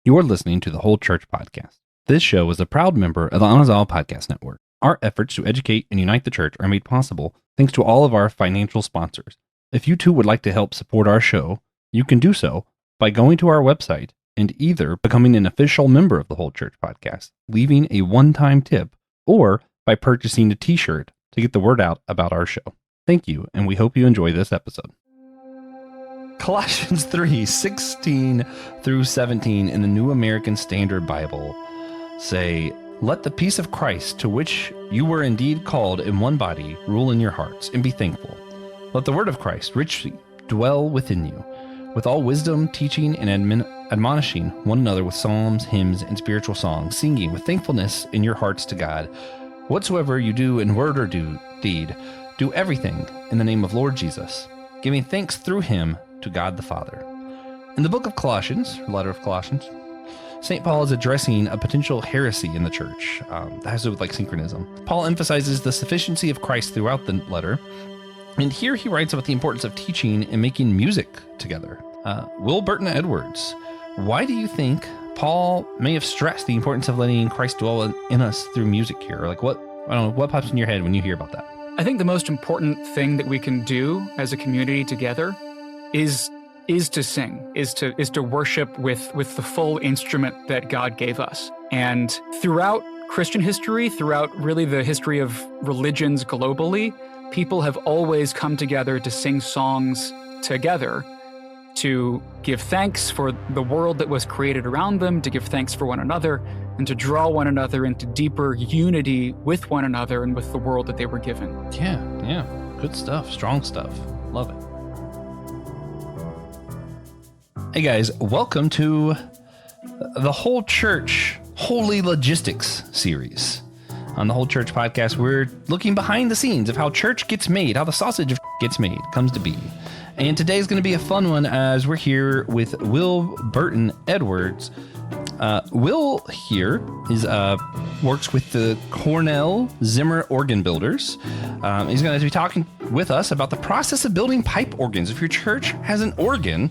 You're listening to the Whole Church Podcast. This show is a proud member of the Anazal Podcast Network. Our efforts to educate and unite the church are made possible thanks to all of our financial sponsors. If you too would like to help support our show, you can do so by going to our website and either becoming an official member of the Whole Church Podcast, leaving a one-time tip, or by purchasing a t-shirt to get the word out about our show. Thank you, and we hope you enjoy this episode. Colossians 3:16 through 17 in the New American Standard Bible say, "Let the peace of Christ, to which you were indeed called in one body, rule in your hearts, and be thankful. Let the word of Christ richly dwell within you, with all wisdom, teaching, and admonishing one another with psalms, hymns, and spiritual songs, singing with thankfulness in your hearts to God. Whatsoever you do in word or deed, do everything in the name of Lord Jesus, giving thanks through him to God the Father." In the book of Colossians, letter of Colossians, St. Paul is addressing a potential heresy in the church that has to do with like synchronism. Paul emphasizes the sufficiency of Christ throughout the letter, and here he writes about the importance of teaching and making music together. Will Burton-Edwards, why do you think Paul may have stressed the importance of letting Christ dwell in us through music here? Like what pops in your head when you hear about that? I think the most important thing that we can do as a community together is to sing, is to worship with the full instrument that God gave us. And throughout Christian history, throughout really the history of religions globally, people have always come together to sing songs together, to give thanks for the world that was created around them, to give thanks for one another, and to draw one another into deeper unity with one another and with the world that they were given. Yeah. Good stuff. Strong stuff. Love it. Hey guys, welcome to the Whole Church Holy Logistics series. On the Whole Church Podcast, we're looking behind the scenes of how church gets made, how the sausage gets made, comes to be. And today's going to be a fun one as we're here with Will Burton-Edwards. Will here works with the Cornel Zimmer Organ Builders. He's going to be talking with us about the process of building pipe organs. If your church has an organ,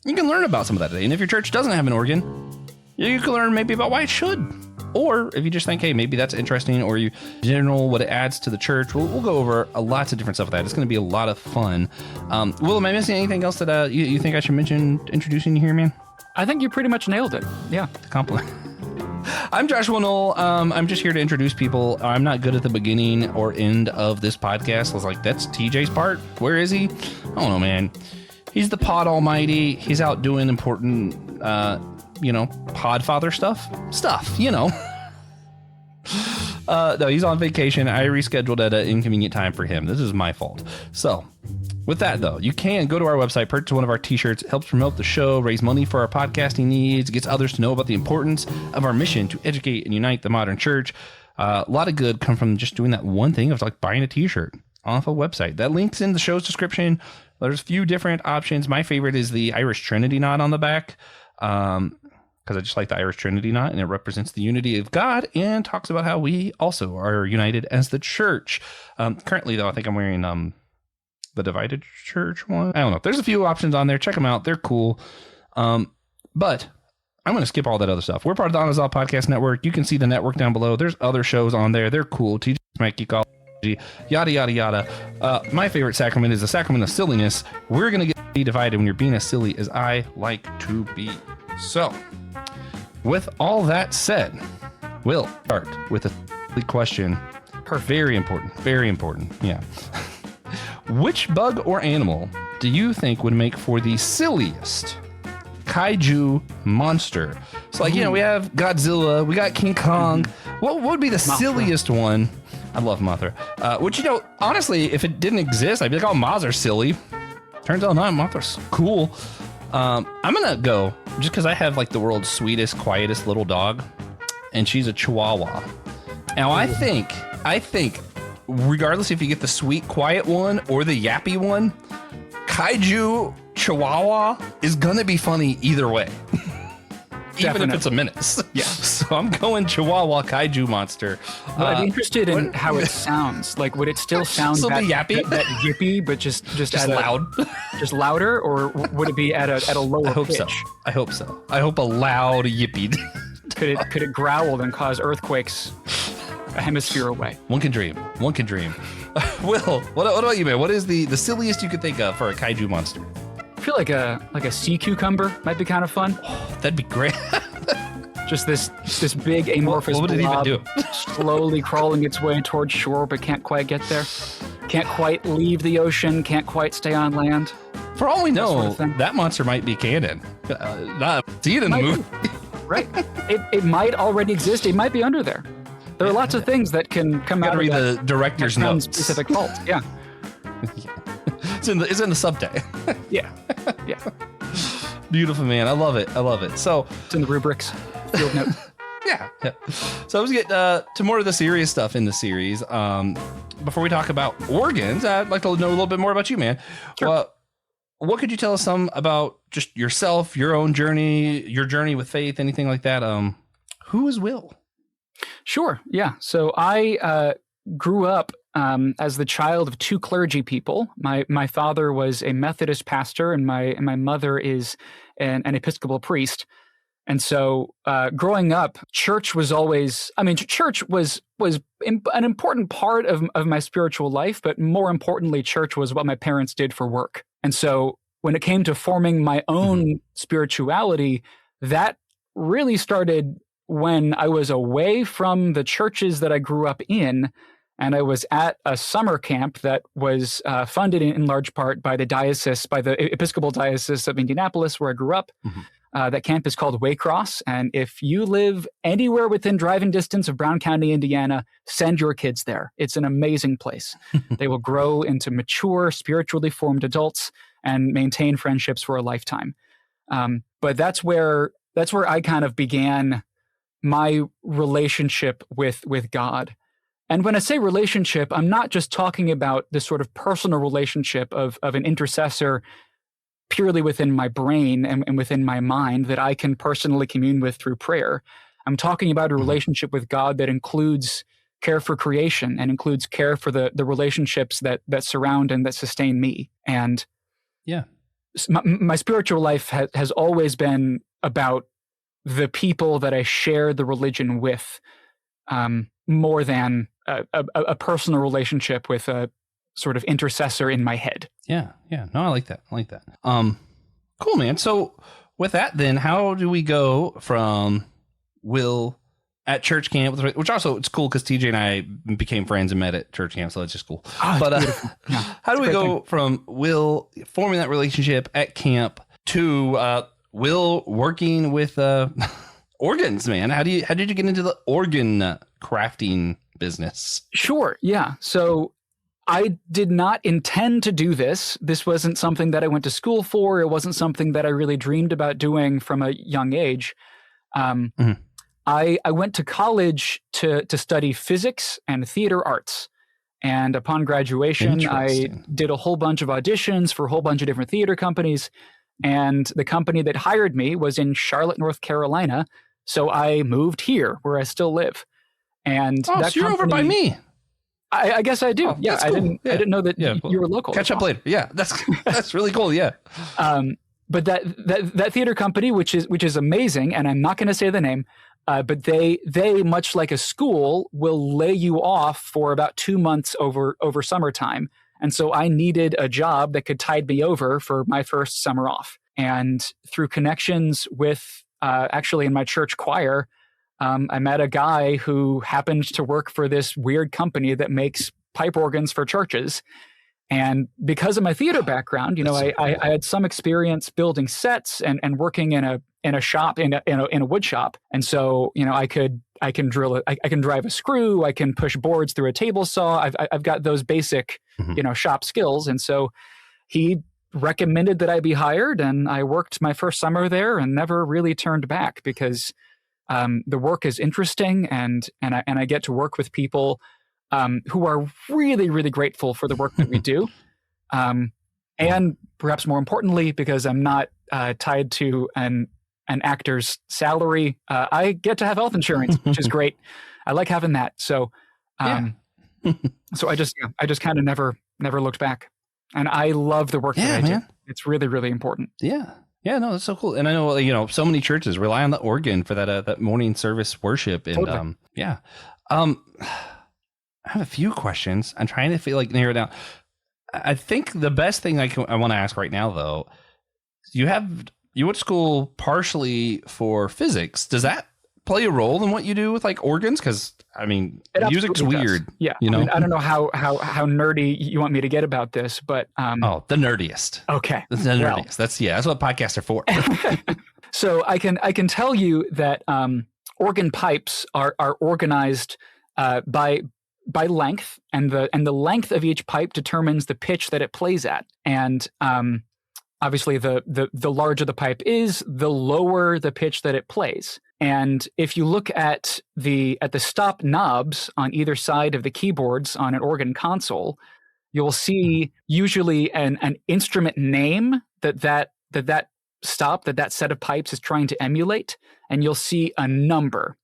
you can learn about some of that today. And if your church doesn't have an organ, you can learn maybe about why it should. Or if you just think, hey, maybe that's interesting, or you general what it adds to the church, we'll go over lots of different stuff with that. It's going to be a lot of fun. Will, am I missing anything else that you think I should mention introducing you here, man? I think you pretty much nailed it. Yeah. Compliment. I'm Joshua Noel. I'm just here to introduce people. I'm not good at the beginning or end of this podcast. I was like, that's TJ's part. Where is he? I don't know, man. He's the pod almighty. He's out doing important, podfather stuff, No, he's on vacation. I rescheduled at an inconvenient time for him. This is my fault. So with that, though, you can go to our website, purchase one of our t-shirts. It helps promote the show, raise money for our podcasting needs, gets others to know about the importance of our mission to educate and unite the modern church. A lot of good come from just doing that one thing of like buying a t-shirt off a website. That link's in the show's description. There's a few different options. My favorite is the Irish Trinity knot on the back, because I just like the Irish Trinity knot, and it represents the unity of God and talks about how we also are united as the church. Currently, though, I think I'm wearing the Divided Church one. I don't know. There's a few options on there. Check them out. They're cool. But I'm going to skip all that other stuff. We're part of the Anazal Podcast Network. You can see the network down below. There's other shows on there. They're cool. TJ Mikey Call. Yada, yada, yada. My favorite sacrament is the sacrament of silliness. We're going to get divided when you're being as silly as I like to be. So, with all that said, we'll start with a question. Very important. Yeah. Which bug or animal do you think would make for the silliest kaiju monster? So, we have Godzilla, we got King Kong. What would be the silliest one? I love Mothra. Which, honestly, if it didn't exist, I'd be like, oh, Moths are silly. Turns out not. Mothra's cool. I'm going to go, just because I have like the world's sweetest, quietest little dog, and she's a Chihuahua. Now, I think, regardless if you get the sweet, quiet one or the yappy one, Kaiju Chihuahua is going to be funny either way. even if it's a menace. Yeah. So I'm going Chihuahua Kaiju Monster. Well, I'd be interested in how it sounds. Like, would it still sound Still that, be yappy? that yippy, but just loud? Just louder, or would it be at a lower I hope pitch? so. I hope so. I hope a loud yippee. Could it growl and cause earthquakes a hemisphere away? One can dream. One can dream. Will, what about you, man? What is the silliest you could think of for a kaiju monster? I feel like a sea cucumber might be kind of fun. That'd be great. Just this big amorphous what would it even blob do? slowly crawling its way towards shore, but can't quite get there. Can't quite leave the ocean. Can't quite stay on land. For all we know, sort of that monster might be canon. Not see it in the movie. Right. It might already exist. It might be under there. There are lots of things that can come out of read that the director's notes. specific vault. Yeah. It's in the subtext. Yeah. Yeah. Beautiful, man. I love it. I love it. So It's in the rubrics. Field note. yeah. So let's get to more of the serious stuff in the series. Before we talk about organs, I'd like to know a little bit more about you, man. Sure. What could you tell us some about just yourself, your own journey, your journey with faith, anything like that? Who is Will? Sure. Yeah. So I grew up as the child of two clergy people. My father was a Methodist pastor, and my mother is an Episcopal priest. And so growing up, church was always, church was an important part of my spiritual life, but more importantly, church was what my parents did for work. And so when it came to forming my own spirituality, that really started when I was away from the churches that I grew up in, and I was at a summer camp that was funded in large part by the Episcopal Diocese of Indianapolis, where I grew up. Mm-hmm. That camp is called Waycross, and if you live anywhere within driving distance of Brown County, Indiana, send your kids there. It's an amazing place. They will grow into mature, spiritually formed adults and maintain friendships for a lifetime. But that's where I kind of began my relationship with God. And when I say relationship, I'm not just talking about this sort of personal relationship of an intercessor purely within my brain and within my mind that I can personally commune with through prayer. I'm talking about a relationship with God that includes care for creation and includes care for the relationships that surround and that sustain me. And yeah, my spiritual life has always been about the people that I share the religion with, more than a personal relationship with a sort of intercessor in my head. Yeah. No, I like that. Cool, man. So with that, then how do we go from Will at church camp, which also it's cool because TJ and I became friends and met at church camp, so it's just cool. But yeah, how do we go from Will forming that relationship at camp to Will working with organs, man? How did you get into the organ crafting business? Sure. Yeah. So I did not intend to do this. This wasn't something that I went to school for. It wasn't something that I really dreamed about doing from a young age. I went to college to study physics and theater arts. And upon graduation, I did a whole bunch of auditions for a whole bunch of different theater companies. And the company that hired me was in Charlotte, North Carolina. So I moved here where I still live. And so you're over by me. I guess I do. Yeah, cool. I didn't know that you were local. Catch up later. Yeah, that's really cool. Yeah. But that theater company, which is amazing, and I'm not going to say the name, but they much like a school will lay you off for about 2 months over summertime, and so I needed a job that could tide me over for my first summer off. And through connections with actually in my church choir. I met a guy who happened to work for this weird company that makes pipe organs for churches. And because of my theater background, I had some experience building sets and working in a shop, in a wood shop. And so, I can drive a screw, I can push boards through a table saw. I've got those basic, shop skills. And so he recommended that I be hired, and I worked my first summer there and never really turned back because the work is interesting, and I get to work with people who are really, really grateful for the work that we do. And perhaps more importantly, because I'm not tied to an an actor's salary. I get to have health insurance, which is great. I like having that. So, so I just kind of never looked back. And I love the work that I do. It's really, really important. Yeah. Yeah, no, that's so cool. And I know, so many churches rely on the organ for that morning service worship. And Totally. I have a few questions. I'm trying to narrow it down. I think the best thing I want to ask right now, though, you went to school partially for physics. Does that play a role in what you do with organs? Because music's weird. Does. Yeah, I don't know how nerdy you want me to get about this, but the nerdiest. Okay, the nerdiest. That's what podcasts are for. So I can tell you that organ pipes are organized by length, and the length of each pipe determines the pitch that it plays at. And obviously, the larger the pipe is, the lower the pitch that it plays. And if you look at the stop knobs on either side of the keyboards on an organ console, you'll see usually an instrument name that set of pipes is trying to emulate, and you'll see a number,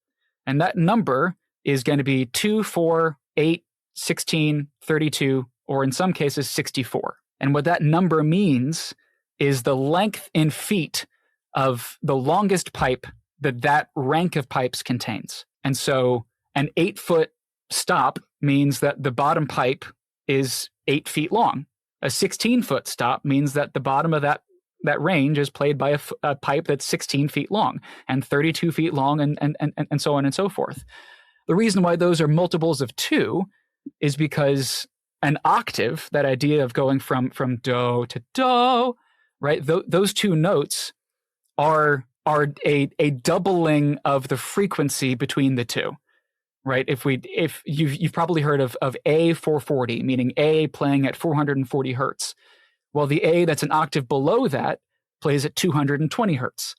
and that number is going to be 2, 4, 8, 16, 32, or in some cases 64. And what that number means is the length in feet of the longest pipe that rank of pipes contains. And so an 8-foot stop means that the bottom pipe is 8 feet long. A 16-foot stop means that the bottom of that range is played by a pipe that's 16 feet long and 32 feet long, and so on and so forth. The reason why those are multiples of 2 is because an octave, that idea of going from do to do, right? Those two notes are a doubling of the frequency between the two, right? If you've probably heard of A 440, meaning A playing at 440 hertz. Well, the A that's an octave below that plays at 220 hertz.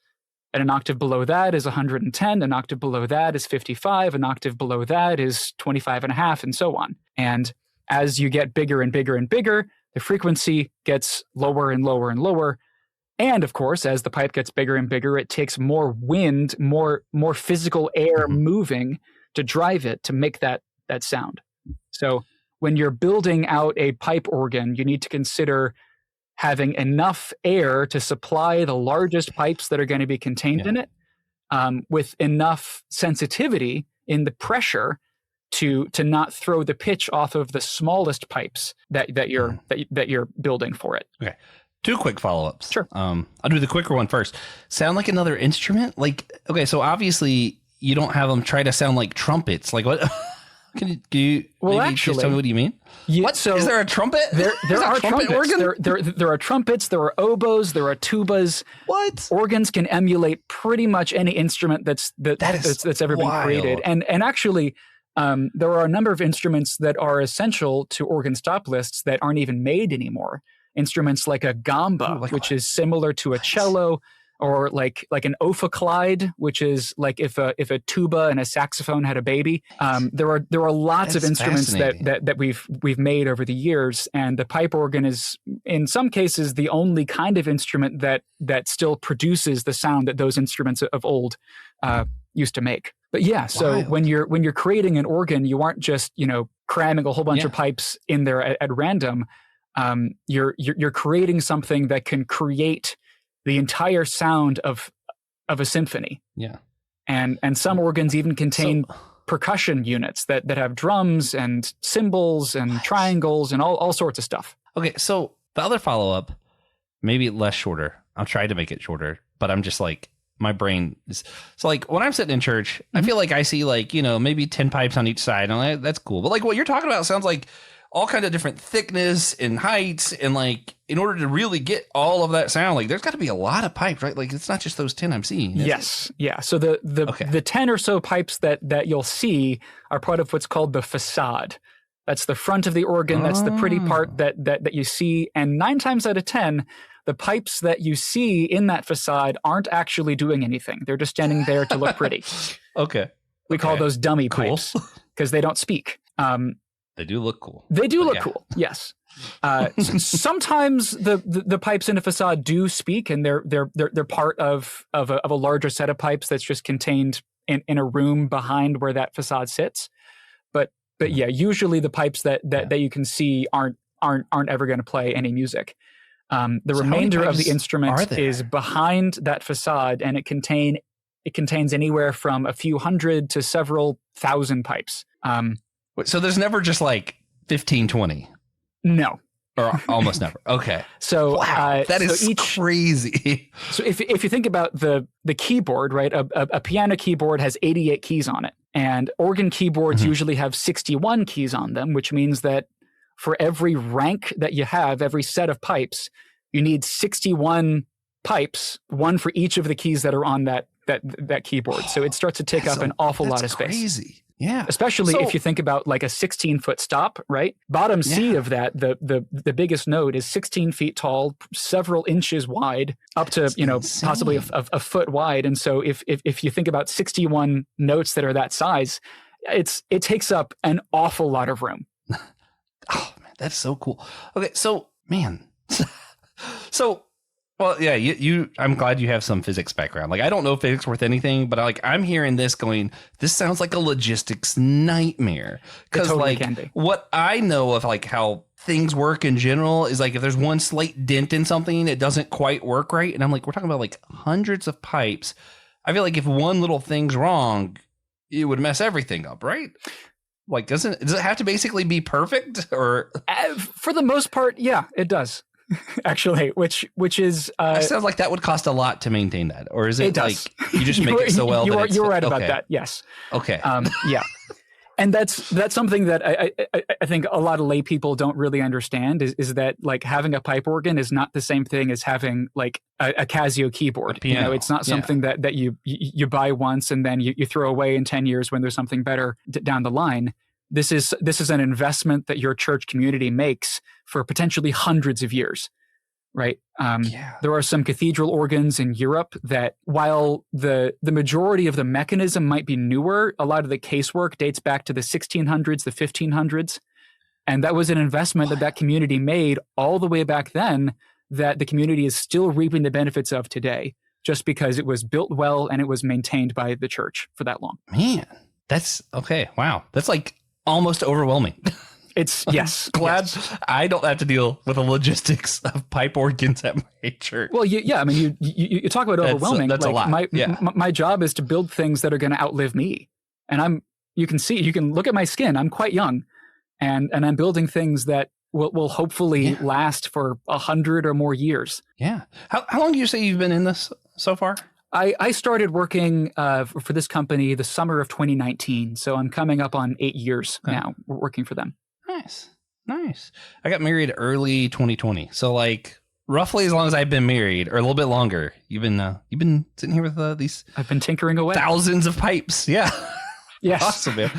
And an octave below that is 110, an octave below that is 55, an octave below that is 25 and a half, and so on. And as you get bigger and bigger and bigger, the frequency gets lower and lower and lower. And of course, as the pipe gets bigger and bigger, it takes more wind, more physical air moving to drive it to make that sound. So when you're building out a pipe organ, you need to consider having enough air to supply the largest pipes that are going to be contained in it, with enough sensitivity in the pressure to not throw the pitch off of the smallest pipes that you're building for it. Okay. 2 quick follow-ups. Sure. I'll do the quicker one first. Sound like another instrument? Okay, so obviously you don't have them try to sound like trumpets. Like what? Can you actually tell me what do you mean? What? So is there a trumpet? There are trumpets. There are trumpets. There are oboes. There are tubas. What? Organs can emulate pretty much any instrument that's ever been created. And actually, there are a number of instruments that are essential to organ stop lists that aren't even made anymore. Instruments like a gamba, which is similar to a cello, or like an ophicleide, which is like if a tuba and a saxophone had a baby. There are lots of instruments that we've made over the years, and the pipe organ is in some cases the only kind of instrument that still produces the sound that those instruments of old used to make. But yeah, so when you're creating an organ, you aren't just cramming a whole bunch of pipes in there at random. You're creating something that can create the entire sound of a symphony. Yeah. And some organs even contain percussion units that have drums and cymbals and triangles and all sorts of stuff. Okay, so the other follow-up, maybe less shorter. I'll try to make it shorter, but I'm just my brain is... So when I'm sitting in church, I feel like I see maybe 10 pipes on each side. And that's cool. But what you're talking about sounds like all kinds of different thickness and heights, and in order to really get all of that sound, there's got to be a lot of pipes, right? It's not just those 10 I'm seeing. Yes, yeah. So the 10 or so pipes that you'll see are part of what's called the facade. That's the front of the organ. That's the pretty part that you see. And 9 times out of 10, the pipes that you see in that facade aren't actually doing anything. They're just standing there to look pretty. Okay. We call those dummy pipes because they don't speak. They do look cool. They do look cool. Yes. Sometimes the pipes in a facade do speak, and they're part of a larger set of pipes that's just contained in a room behind where that facade sits. But yeah, usually the pipes that you can see aren't ever going to play any music. The remainder of the instrument is behind that facade, and it contains anywhere from a few hundred to several thousand pipes. So there's never just like 15, 20? No. Or almost never. Okay. So wow, that is crazy. So if you think about the keyboard, right, a piano keyboard has 88 keys on it, and organ keyboards usually have 61 keys on them, which means that for every rank that you have, every set of pipes, you need 61 pipes, one for each of the keys that are on that keyboard. So it starts to take up an awful lot of space. Crazy. Yeah. Especially if you think about like a 16-foot stop, right? Bottom C of that, the biggest note is 16 feet tall, several inches wide, up to, possibly a foot wide. And so if you think about 61 notes that are that size, it takes up an awful lot of room. Oh man, that's so cool. Okay, so man. Well, yeah, I'm glad you have some physics background. Like, I don't know physics worth anything, but I'm hearing this going, this sounds like a logistics nightmare. Because totally can be. What I know of like how things work in general is like if there's one slight dent in something, it doesn't quite work right. And I'm like, we're talking about like hundreds of pipes. I feel like if one little thing's wrong, it would mess everything up, right? Like, does it have to basically be perfect? Or for the most part, yeah, it does. Actually, which is it sounds like that would cost a lot to maintain that, or is it like you just make it so well? You're right about that. Yes. Okay. Yeah, and that's something that I think a lot of lay people don't really understand is that like having a pipe organ is not the same thing as having like a Casio keyboard. It's not something that you buy once and then you throw away in 10 years when there's something better down the line. This is an investment that your church community makes for potentially hundreds of years, right? There are some cathedral organs in Europe that, while the majority of the mechanism might be newer, a lot of the casework dates back to the 1600s, the 1500s, and that was an investment that community made all the way back then that the community is still reaping the benefits of today, just because it was built well and it was maintained by the church for that long. Man, that's okay. Wow, that's like almost overwhelming. It's yes. Glad I don't have to deal with the logistics of pipe organs at my church. Well, you talk about overwhelming. That's like a lot. My job is to build things that are going to outlive me, and you can look at my skin. I'm quite young, and I'm building things that will hopefully last for 100 or more years. Yeah. How long do you say you've been in this so far? I started working for this company the summer of 2019, so I'm coming up on 8 years now working for them. Nice. I got married early 2020, so like roughly as long as I've been married, or a little bit longer. You've been sitting here with these. I've been tinkering away. Thousands of pipes. Yeah. Yes. Awesome, man.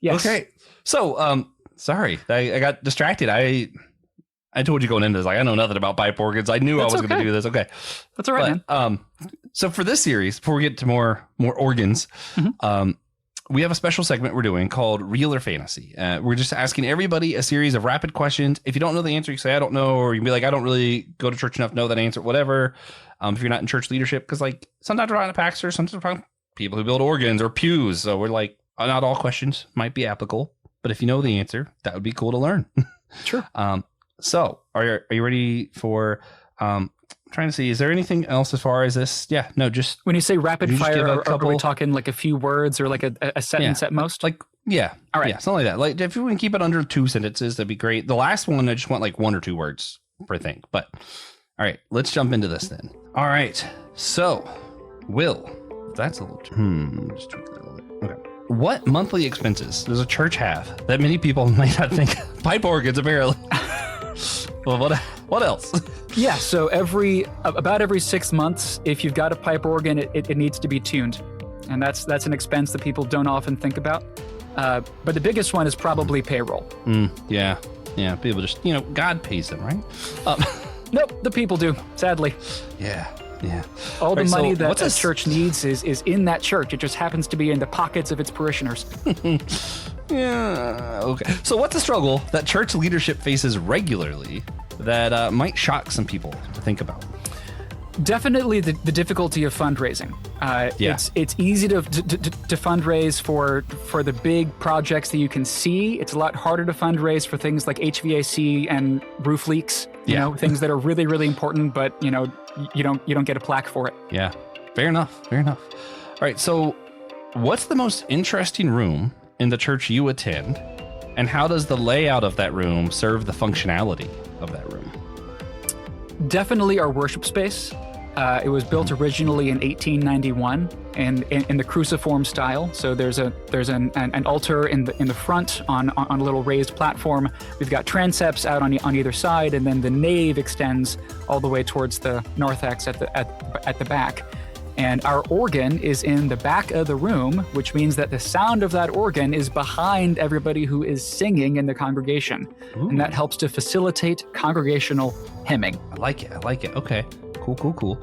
Yes. Okay. So sorry, I got distracted. I told you going into this, like, I know nothing about pipe organs. I knew I was going to do this. Okay. That's all right, man. So for this series, before we get to more organs, we have a special segment we're doing called Real or Fantasy. We're just asking everybody a series of rapid questions. If you don't know the answer, you say, I don't know, or you can be like, I don't really go to church enough to know that answer, whatever. If you're not in church leadership, because like sometimes we're talking to pastors, sometimes we're talking to people who build organs or pews. So we're like, not all questions might be applicable, but if you know the answer, that would be cool to learn. Sure. So are you ready for, trying to see, is there anything else as far as this? Yeah, no, just when you say rapid fire, are we talking like a few words or like a sentence at most? Like, yeah. All right. Yeah, something like that. Like if you can keep it under 2 sentences, that'd be great. The last one, I just want like 1 or 2 words per thing. But all right, let's jump into this then. All right. So, Will, that's a little just tweak that a little bit. Okay. What monthly expenses does a church have that many people might not think? Pipe organs, apparently. Well, what else? Yeah, so about every 6 months, if you've got a pipe organ, it needs to be tuned, and that's an expense that people don't often think about. But the biggest one is probably payroll. Yeah. People just God pays them, right? Nope, the people do. Sadly. Yeah. All the money that a church needs is in that church. It just happens to be in the pockets of its parishioners. Yeah. Okay. So what's a struggle that church leadership faces regularly that might shock some people to think about? Definitely the difficulty of fundraising. It's easy to fundraise for the big projects that you can see. It's a lot harder to fundraise for things like HVAC and roof leaks. You know, things that are really, really important, but you don't get a plaque for it. Yeah. Fair enough. All right. So what's the most interesting room in the church you attend, and how does the layout of that room serve the functionality of that room? Definitely our worship space. It was built originally in 1891 and in the cruciform style. So there's an altar in the front on a little raised platform. We've got transepts out on either side, and then the nave extends all the way towards the north ax at the back. And our organ is in the back of the room, which means that the sound of that organ is behind everybody who is singing in the congregation. Ooh. And that helps to facilitate congregational hymning. I like it. Okay. Cool.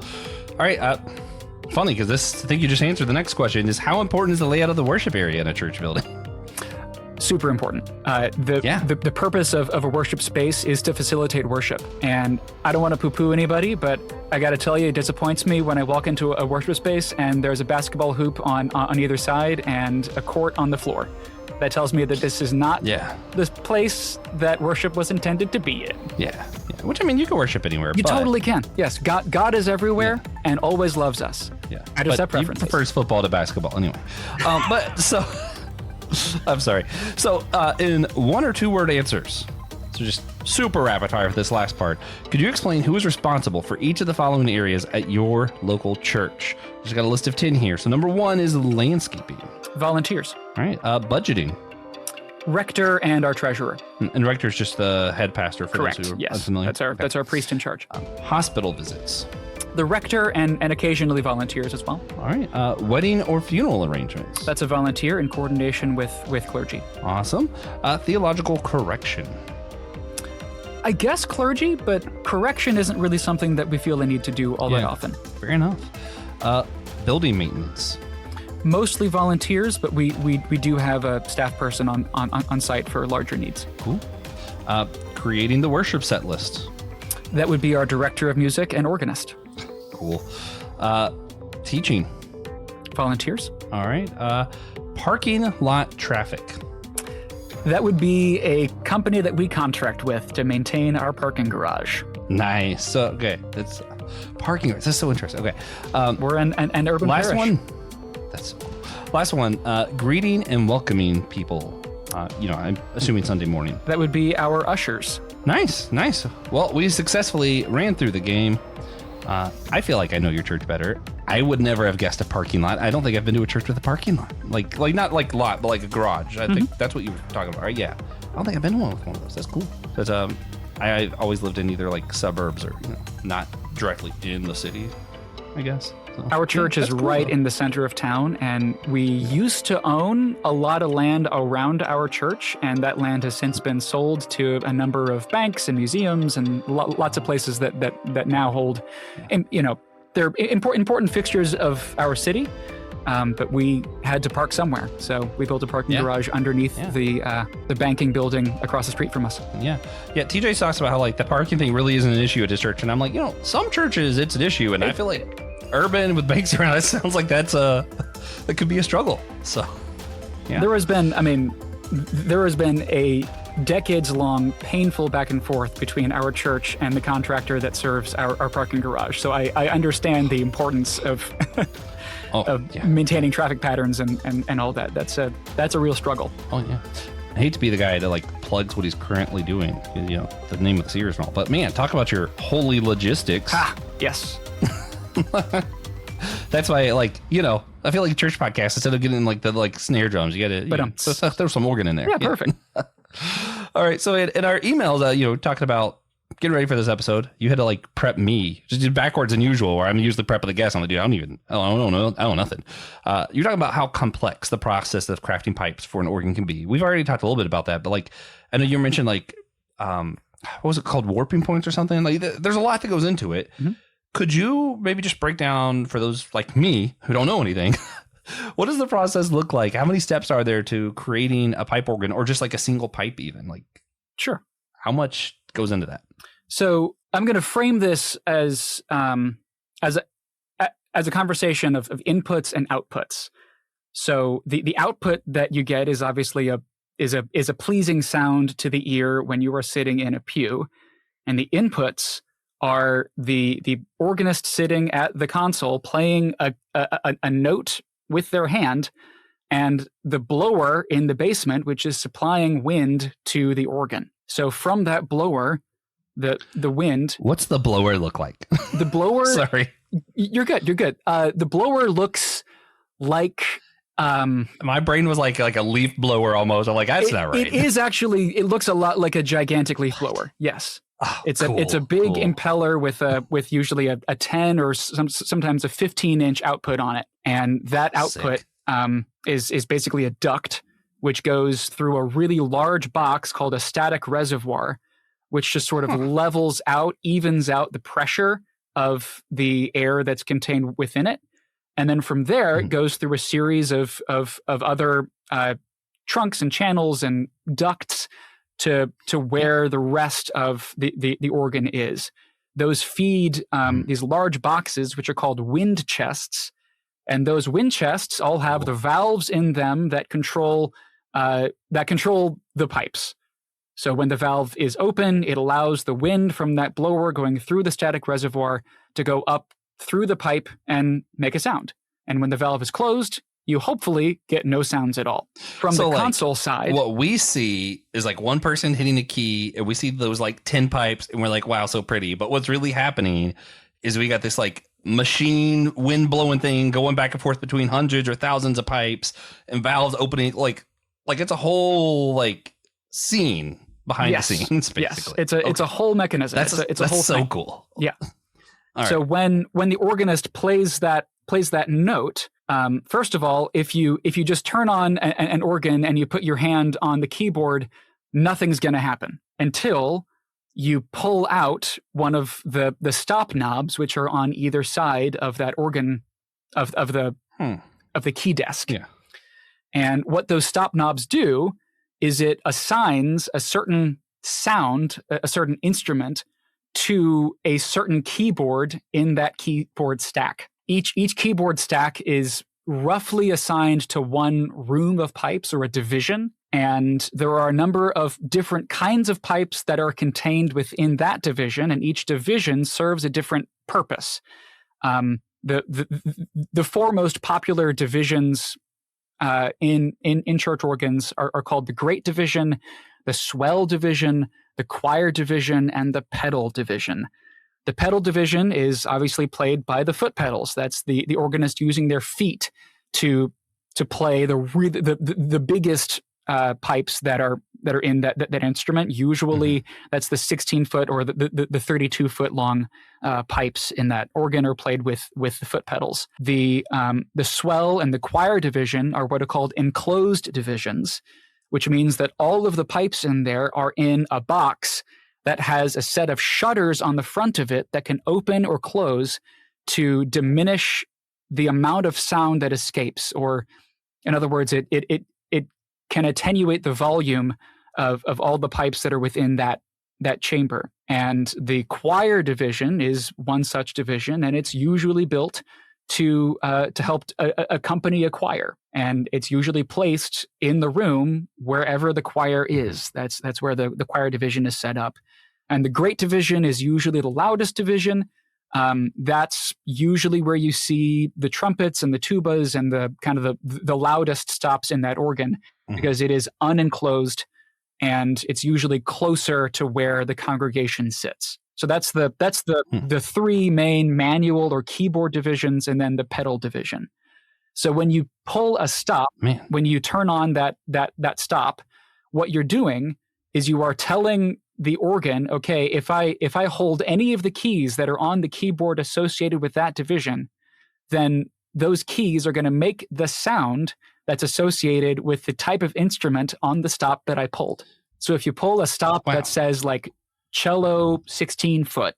All right. Funny, because I think you just answered the next question, is how important is the layout of the worship area in a church building? Super important. The purpose of a worship space is to facilitate worship. And I don't want to poo-poo anybody, but I got to tell you, it disappoints me when I walk into a worship space and there's a basketball hoop on either side and a court on the floor. That tells me that this is not the place that worship was intended to be in. Yeah. Which, I mean, you can worship anywhere. You totally can. Yes. God is everywhere and always loves us. Yeah. I just have preferences. He prefers football to basketball anyway. I'm sorry. So in 1 or 2 word answers, so just super rapid fire for this last part, could you explain who is responsible for each of the following areas at your local church? Just got a list of 10 here. So number 1 is landscaping. Volunteers. All right. Budgeting. Rector and our treasurer. And rector is just the head pastor for Correct. Those who are yes. unfamiliar. That's our priest in charge. Hospital visits. The rector and occasionally volunteers as well. All right. Wedding or funeral arrangements. That's a volunteer in coordination with clergy. Awesome. Theological correction. I guess clergy, but correction isn't really something that we feel the need to do all that often. Fair enough. Building maintenance. Mostly volunteers, but we do have a staff person on site for larger needs. Cool. Creating the worship set list. That would be our director of music and organist. Cool. Teaching. Volunteers. All right. Parking lot traffic. That would be a company that we contract with to maintain our parking garage. Nice. So, okay. It's parking. This is so interesting. Okay. We're an urban last parish. One. That's last one. Greeting and welcoming people. I'm assuming Sunday morning. That would be our ushers. Nice. Well, we successfully ran through the game. I feel like I know your church better. I would never have guessed a parking lot. I don't think I've been to a church with a parking lot. Like not like lot, but like a garage. I think that's what you were talking about, right? Yeah. I don't think I've been to one with one of those. That's cool. But I always lived in either like suburbs or not directly in the city, I guess. So, our church is cool, right in the center of town, and we used to own a lot of land around our church, and that land has since been sold to a number of banks and museums and lots of places that now hold, and they're important fixtures of our city. But we had to park somewhere, so we built a parking garage underneath the banking building across the street from us. Yeah. TJ talks about how like the parking thing really isn't an issue at his church, and I'm like, some churches it's an issue, and I feel like urban with banks around, it sounds like that could be a struggle. So, yeah. There has been a decades-long painful back and forth between our church and the contractor that serves our parking garage. So I understand the importance of maintaining traffic patterns and all that. That's a real struggle. Oh yeah. I hate to be the guy that like plugs what he's currently doing, the name of the series and all. But man, talk about your holy logistics. Yes. That's why, I feel like a church podcast, instead of getting like the snare drums, you gotta throw some organ in there. Yeah, perfect. All right. So in our emails, talking about getting ready for this episode, you had to like prep me, just did backwards than usual, where I'm usually prepping the guest. I'm like, dude, I don't know nothing. You're talking about how complex the process of crafting pipes for an organ can be. We've already talked a little bit about that, but like, I know you mentioned like, what was it called? Warping points or something? Like, there's a lot that goes into it. Mm-hmm. Could you maybe just break down for those like me who don't know anything, What does the process look like? How many steps are there to creating a pipe organ, or just like a single pipe even? Like, Sure. how much goes into that? So I'm going to frame this as a conversation of inputs and outputs. So the output that you get is obviously a pleasing sound to the ear when you are sitting in a pew, and the inputs are the organist sitting at the console playing a note with their hand, and the blower in the basement, which is supplying wind to the organ. So from that blower, the wind. What's the blower look like? The blower. Sorry, you're good. The blower looks like. My brain was like a leaf blower almost. I'm like, that's not right. It is actually. It looks a lot like a gigantic leaf blower. Yes. Oh, it's a big impeller with usually a 10 or sometimes a 15-inch output on it, and that output is basically a duct which goes through a really large box called a static reservoir, which just sort of levels out, evens out the pressure of the air that's contained within it, and then from there it goes through a series of other trunks and channels and ducts to where the rest of the organ is. Those feed these large boxes, which are called wind chests, and those wind chests all have the valves in them that control the pipes. So when the valve is open, it allows the wind from that blower going through the static reservoir to go up through the pipe and make a sound. And when the valve is closed, you hopefully get no sounds at all. From the console side, what we see is like one person hitting a key, and we see those like 10 pipes, and we're like, wow, so pretty. But what's really happening is we got this like machine wind blowing thing going back and forth between hundreds or thousands of pipes and valves opening. Like it's a whole like scene behind the scenes, basically. Yes, it's a whole mechanism. It's a whole so thing. Cool. Yeah. All so right. when the organist plays that note, first of all, if you just turn on an organ and you put your hand on the keyboard, nothing's going to happen until you pull out one of the stop knobs, which are on either side of that organ of the key desk. Yeah. And what those stop knobs do is it assigns a certain sound, a certain instrument, to a certain keyboard in that keyboard stack. Each keyboard stack is roughly assigned to one room of pipes or a division, and there are a number of different kinds of pipes that are contained within that division, and each division serves a different purpose. The four most popular divisions in church organs are called the Great Division, the Swell Division, the Choir Division, and the Pedal Division. The pedal division is obviously played by the foot pedals. That's the organist using their feet to play the biggest pipes that are in that instrument. Usually, that's the 16-foot or the 32-foot long pipes in that organ are played with the foot pedals. The swell and the choir division are what are called enclosed divisions, which means that all of the pipes in there are in a box that has a set of shutters on the front of it that can open or close to diminish the amount of sound that escapes, or in other words, it can attenuate the volume of all the pipes that are within that chamber. And the choir division is one such division, and it's usually built to help accompany a choir, and it's usually placed in the room wherever the choir is. That's where the choir division is set up. And the Great Division is usually the loudest division. That's usually where you see the trumpets and the tubas and the kind of the loudest stops in that organ, because it is unenclosed and it's usually closer to where the congregation sits. So that's the three main manual or keyboard divisions, and then the pedal division. So when you pull a stop, when you turn on that stop, what you're doing is you are telling the organ, okay, if I hold any of the keys that are on the keyboard associated with that division, then those keys are going to make the sound that's associated with the type of instrument on the stop that I pulled. So if you pull a stop that says like cello 16-foot,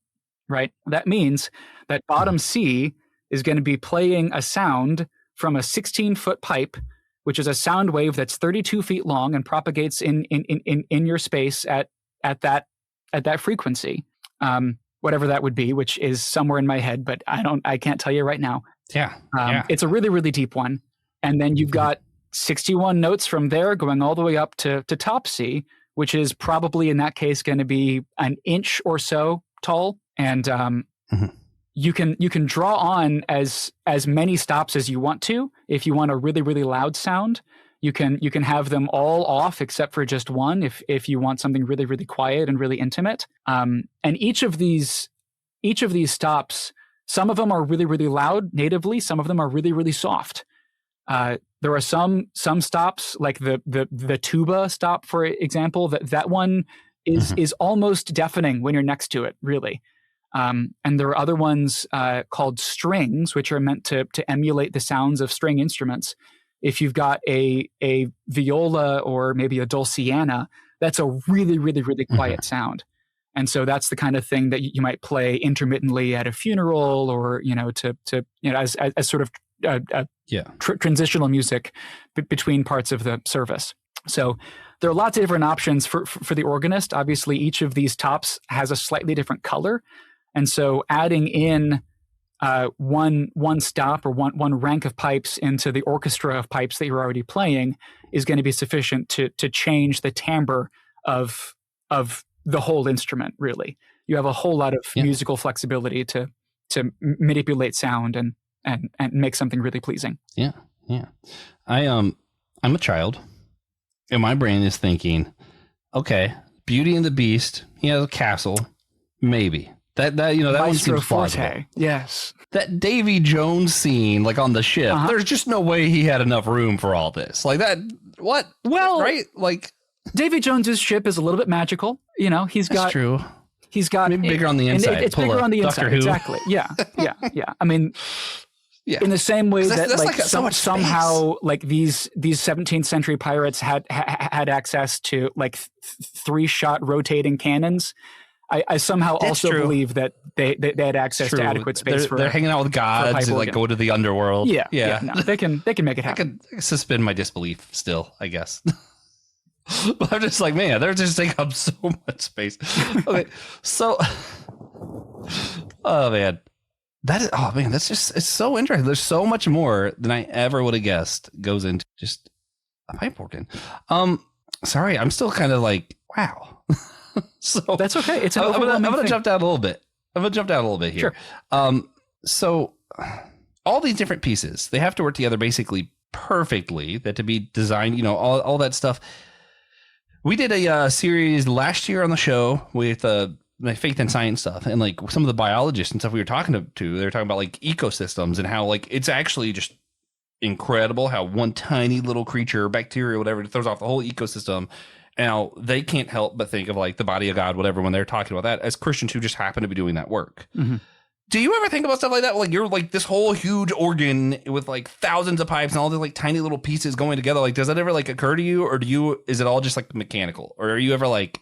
right? That means that bottom C is going to be playing a sound from a 16-foot pipe, which is a sound wave that's 32 feet long and propagates in your space at that frequency, whatever that would be, which is somewhere in my head, but I can't tell you right now. Yeah. It's a really, really deep one. And then you've got 61 notes from there going all the way up to top C, which is probably in that case going to be an inch or so tall. And you can draw on as many stops as you want to. If you want a really, really loud sound, you can have them all off except for just one if you want something really, really quiet and really intimate. And each of these stops, some of them are really, really loud natively. Some of them are really, really soft. There are some stops, like the tuba stop, for example, that one is almost deafening when you're next to it, really. And there are other ones called strings, which are meant to emulate the sounds of string instruments. If you've got a viola or maybe a dulciana, that's a really, really, really quiet sound. And so that's the kind of thing that you might play intermittently at a funeral, or as sort of transitional music between parts of the service. So there are lots of different options for the organist. Obviously, each of these tops has a slightly different color, and so adding in one stop or one rank of pipes into the orchestra of pipes that you're already playing is going to be sufficient to change the timbre of the whole instrument. Really, you have a whole lot of musical flexibility to manipulate sound and make something really pleasing. Yeah. I'm a child, and my brain is thinking, okay, Beauty and the Beast, he has a castle, maybe. That one seems plausible. Yes. That Davy Jones scene, like on the ship, there's just no way he had enough room for all this. Like that, what? Well, right? Like Davy Jones's ship is a little bit magical. He's got. That's true. He's got maybe bigger on the inside. It's bigger on the inside. Doctor Who. Exactly. Yeah. I mean, in the same way that like somehow like these 17th century pirates had access to like 3-shot rotating cannons. I somehow also believe that they had access to adequate space they're hanging out with gods and like go to the underworld. Yeah. No, they can make it happen. I can suspend my disbelief still, I guess. But I'm just like, man, they're just taking up so much space. Okay, so, it's so interesting. There's so much more than I ever would have guessed goes into just a pipe organ. Sorry, I'm still kind of like, wow. So that's okay. It's I'm gonna jump down a little bit here. Sure. So all these different pieces, they have to work together basically perfectly. That to be designed, all that stuff. We did a series last year on the show with my faith and science stuff, and like some of the biologists and stuff we were talking to, they were talking about like ecosystems and how like it's actually just incredible how one tiny little creature, bacteria, whatever, throws off the whole ecosystem. Now, they can't help but think of like the body of God, whatever, when they're talking about that as Christians who just happen to be doing that work. Mm-hmm. Do you ever think about stuff like that? Like you're like this whole huge organ with like thousands of pipes and all these like tiny little pieces going together. Like, does that ever like occur to you, or is it all just like mechanical, or are you ever like,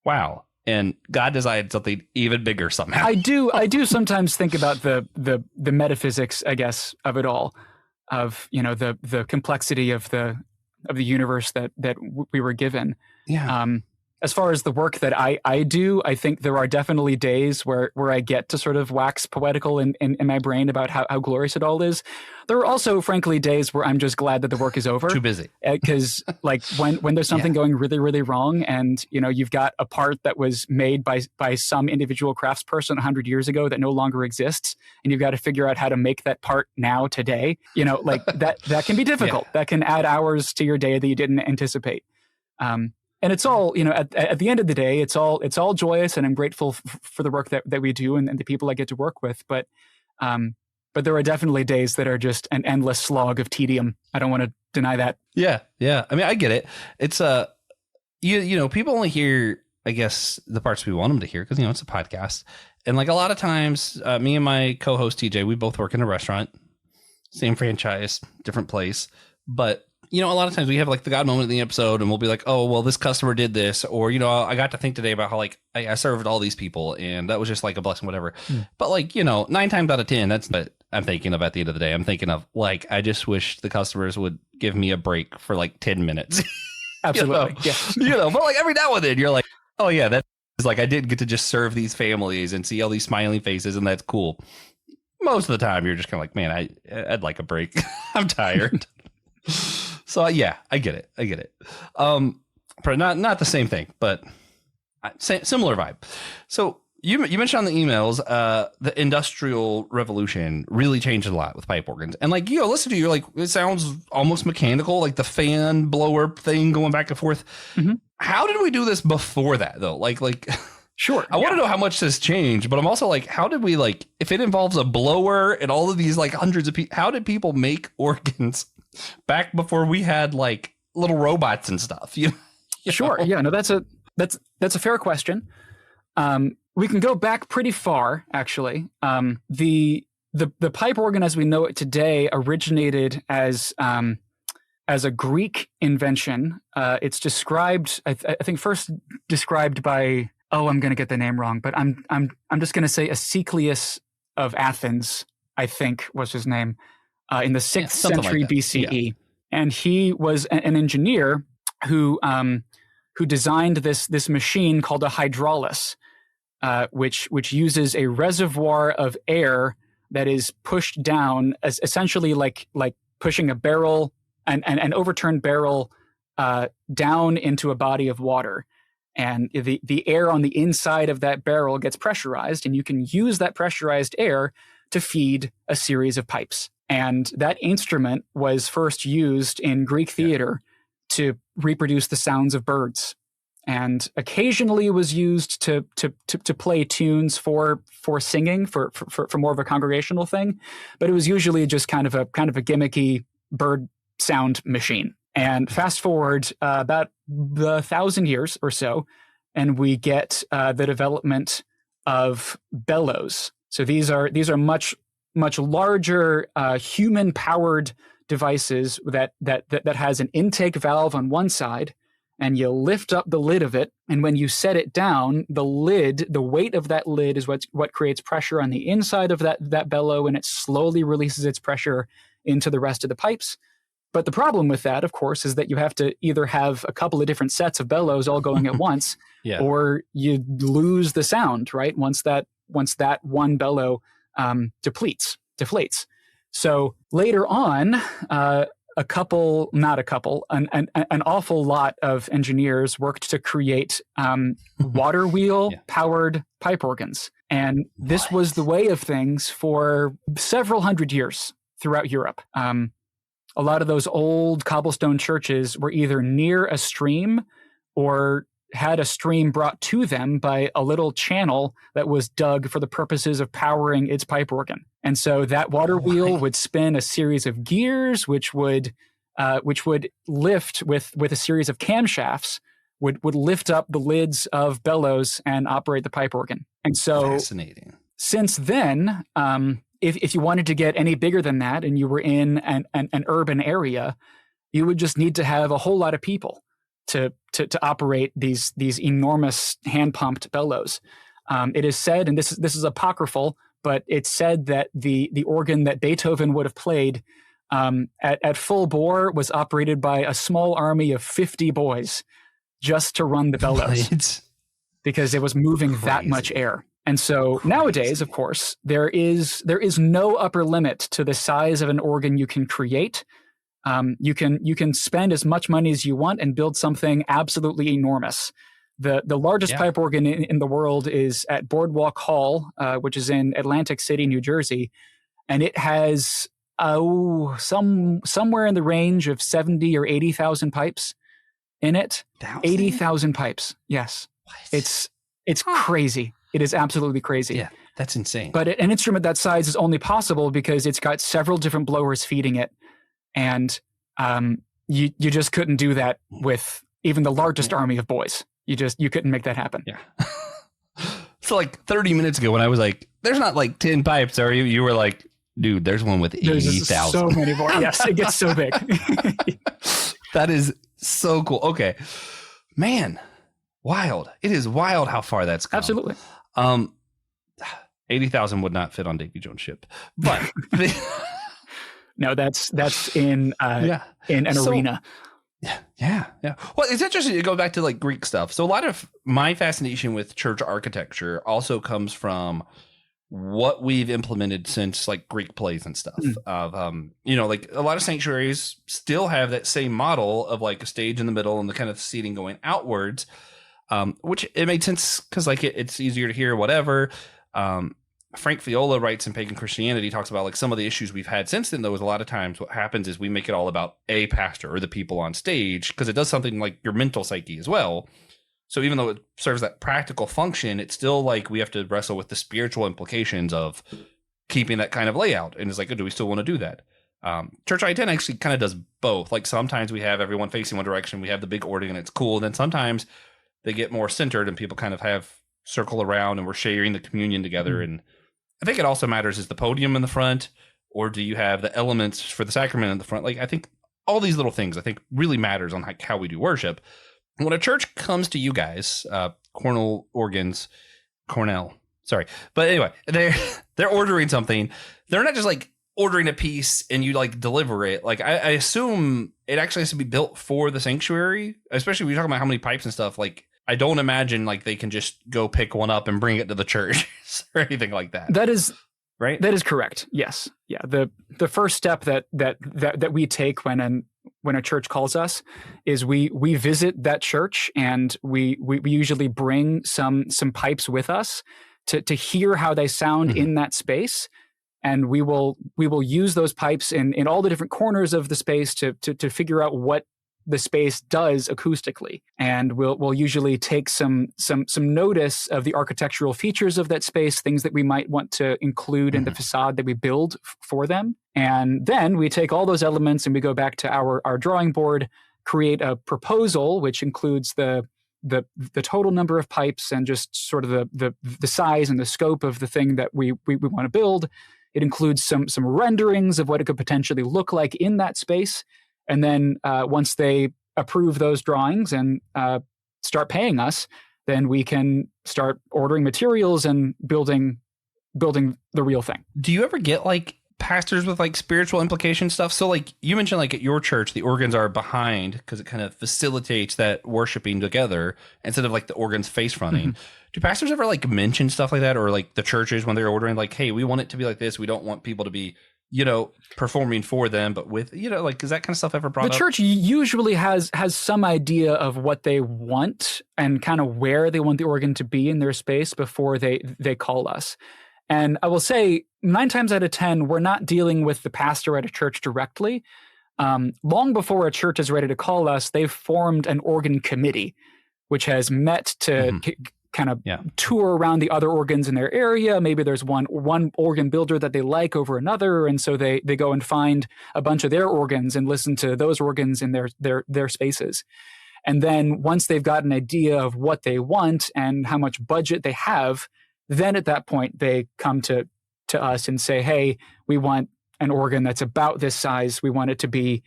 wow, and God designed something even bigger somehow? I do sometimes think about the metaphysics, I guess, of it all, of the complexity of the universe that we were given. Yeah. As far as the work that I do, I think there are definitely days where I get to sort of wax poetical in my brain about how glorious it all is. There are also, frankly, days where I'm just glad that the work is over. Too busy. Because like when there's something going really, really wrong, and you've got a part that was made by some individual craftsperson 100 years ago that no longer exists, and you've got to figure out how to make that part now today. Like that can be difficult. Yeah. That can add hours to your day that you didn't anticipate. And it's all, at the end of the day, it's all joyous, and I'm grateful for the work that we do and the people I get to work with. But there are definitely days that are just an endless slog of tedium. I don't want to deny that. Yeah. I mean, I get it. It's people only hear, I guess, the parts we want them to hear because it's a podcast, and like a lot of times, me and my co-host TJ, we both work in a restaurant, same franchise, different place, but. A lot of times we have like the God moment in the episode, and we'll be like, oh, well, this customer did this, or, I got to think today about how like I served all these people and that was just like a blessing, whatever. But like, 9 times out of 10, that's, but I'm thinking of at the end of the day. I'm thinking of like, I just wish the customers would give me a break for like 10 minutes. Absolutely. But like every now and then you're like, oh yeah, that is like, I did get to just serve these families and see all these smiling faces, and that's cool. Most of the time you're just kind of like, man, I'd like a break. I'm tired. So yeah, I get it. Probably not the same thing, but similar vibe. So you mentioned on the emails, the Industrial Revolution really changed a lot with pipe organs. And like, listen to you, like, it sounds almost mechanical, like the fan blower thing going back and forth. Mm-hmm. How did we do this before that though? Like, sure. I want to know how much this changed, but I'm also like, how did we, like, if it involves a blower and all of these like hundreds of people, how did people make organs back before we had like little robots and stuff? Sure. Yeah, no, that's a fair question. We can go back pretty far, actually. The pipe organ as we know it today originated as a Greek invention. It's described, I think, first described by, I'm going to get the name wrong, but I'm just going to say Asclepius of Athens, I think was his name, in the 6th century like BCE, yeah. And he was an engineer who designed this machine called a hydraulis. Which uses a reservoir of air that is pushed down, as essentially like pushing a barrel, an overturned barrel down into a body of water. And the air on the inside of that barrel gets pressurized, and you can use that pressurized air to feed a series of pipes. And that instrument was first used in Greek theater to reproduce the sounds of birds. And occasionally was used to play tunes for singing for more of a congregational thing, but it was usually just kind of a gimmicky bird sound machine. And fast forward about 1,000 years or so, and we get the development of bellows. So these are much larger human powered devices that has an intake valve on one side. And you lift up the lid of it, and when you set it down, the weight of that lid is what creates pressure on the inside of that bellow, and it slowly releases its pressure into the rest of the pipes. But the problem with that, of course, is that you have to either have a couple of different sets of bellows all going at once, or you lose the sound, right? Once that one bellow deflates. So later on, an awful lot of engineers worked to create water wheel powered pipe organs. And this was the way of things for several hundred years throughout Europe. A lot of those old cobblestone churches were either near a stream or had a stream brought to them by a little channel that was dug for the purposes of powering its pipe organ. And so that water wheel would spin a series of gears, which would lift with a series of camshafts, would lift up the lids of bellows and operate the pipe organ. And so fascinating. Since then, if you wanted to get any bigger than that and you were in an urban area, you would just need to have a whole lot of people to operate these enormous hand-pumped bellows. It is said, and this is apocryphal, but it's said that the organ that Beethoven would have played at full bore was operated by a small army of 50 boys just to run the bellows because it was moving that much air. And so nowadays, of course, there is no upper limit to the size of an organ you can create. You can spend as much money as you want and build something absolutely enormous. The largest pipe organ in the world is at Boardwalk Hall, which is in Atlantic City, New Jersey, and it has somewhere in the range of 70 or 80,000 pipes in it. 80,000 pipes. Yes, what? It's crazy. It is absolutely crazy. Yeah, that's insane. But an instrument that size is only possible because it's got several different blowers feeding it. And you just couldn't do that with even the largest army of boys. You couldn't make that happen. Yeah. So like 30 minutes ago when I was like, there's not like 10 pipes, are you? You were like, dude, there's one with 80,000. So many more. Yes, it gets so big. That is so cool. Okay. Man, wild. It is wild how far that's come. Absolutely. 80,000 would not fit on Davy Jones' ship, but no, that's in an arena. Yeah. Well, it's interesting to go back to like Greek stuff. So a lot of my fascination with church architecture also comes from what we've implemented since like Greek plays and stuff. Of like a lot of sanctuaries still have that same model of like a stage in the middle and the kind of seating going outwards, which it made sense because like it's easier to hear whatever. Frank Viola writes in Pagan Christianity, talks about like some of the issues we've had since then, though, is a lot of times what happens is we make it all about a pastor or the people on stage because it does something like your mental psyche as well. So even though it serves that practical function, it's still like we have to wrestle with the spiritual implications of keeping that kind of layout. And it's like, do we still want to do that? Church I-10 actually kind of does both. Like sometimes we have everyone facing one direction, we have the big organ and it's cool. And then sometimes they get more centered and people kind of have circle around and we're sharing the communion together. And I think it also matters, is the podium in the front or do you have the elements for the sacrament in the front? Like I think all these little things I think really matters on like how we do worship. When a church comes to you guys, Cornel, sorry. But anyway, they're ordering something. They're not just like ordering a piece and you like deliver it. Like I assume it actually has to be built for the sanctuary, especially when you're talking about how many pipes and stuff. Like I don't imagine like they can just go pick one up and bring it to the church or anything like that. That is right. That is correct. Yes. Yeah. The first step that we take when a church calls us is we visit that church and we usually bring some pipes with us to hear how they sound in that space. And we will use those pipes in all the different corners of the space to figure out what the space does acoustically. And we'll usually take some notice of the architectural features of that space, things that we might want to include in the facade that we build for them. And then we take all those elements and we go back to our drawing board, create a proposal, which includes the total number of pipes and just sort of the size and the scope of the thing that we want to build. It includes some renderings of what it could potentially look like in that space. And then once they approve those drawings and start paying us, then we can start ordering materials and building the real thing. Do you ever get like pastors with like spiritual implication stuff? So like you mentioned, like at your church, the organs are behind because it kind of facilitates that worshiping together instead of like the organs face fronting. Do pastors ever like mention stuff like that, or like the churches when they're ordering, like, hey, we want it to be like this. We don't want people to be, performing for them, but with, like, is that kind of stuff ever brought up? The church usually has some idea of what they want and kind of where they want the organ to be in their space before they call us. And I will say 9 times out of 10, we're not dealing with the pastor at a church directly. Long before a church is ready to call us, they've formed an organ committee, which has met to kind of tour around the other organs in their area. Maybe there's one organ builder that they like over another, and so they go and find a bunch of their organs and listen to those organs in their spaces. And then once they've got an idea of what they want and how much budget they have, then at that point they come to us and say, hey, we want an organ that's about this size. We want it to be,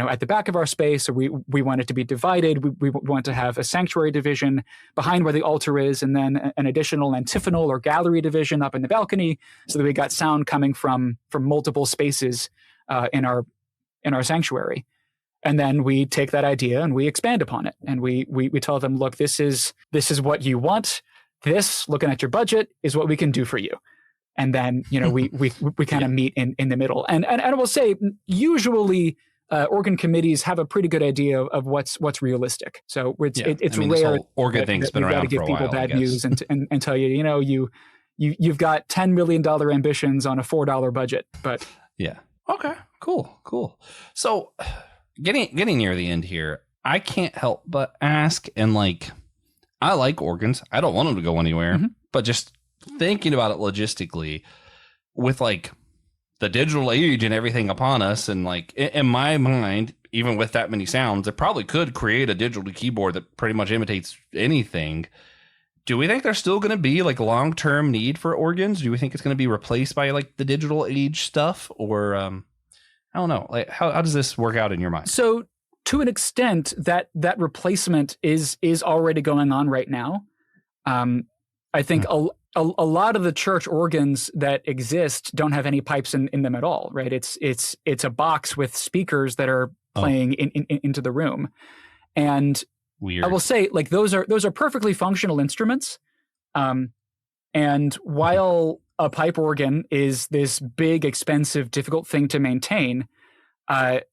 at the back of our space, or we want it to be divided. We want to have a sanctuary division behind where the altar is, and then an additional antiphonal or gallery division up in the balcony, so that we got sound coming from multiple spaces in our sanctuary. And then we take that idea and we expand upon it, and we tell them, look, this is what you want. This, looking at your budget, is what we can do for you. And then, we kind of meet in the middle. And I will say, usually organ committees have a pretty good idea of what's realistic. So it's rare. This whole organ thing's been around for a while. Give people bad news and tell you, you've got $10 million ambitions on a $4 budget. But yeah, okay, cool. So getting near the end here, I can't help but ask, and like, I like organs. I don't want them to go anywhere, but just thinking about it logistically, with like the digital age and everything upon us, and like in my mind, even with that many sounds, it probably could create a digital keyboard that pretty much imitates anything. Do we think there's still going to be like long-term need for organs? Do we think it's going to be replaced by like the digital age stuff, or I don't know, like how does this work out in your mind? So to an extent, that replacement is already going on right now. I think a lot of the church organs that exist don't have any pipes in them at all, right? It's a box with speakers that are playing into the room. And Weird. I will say, like, those are perfectly functional instruments. And while a pipe organ is this big, expensive, difficult thing to maintain,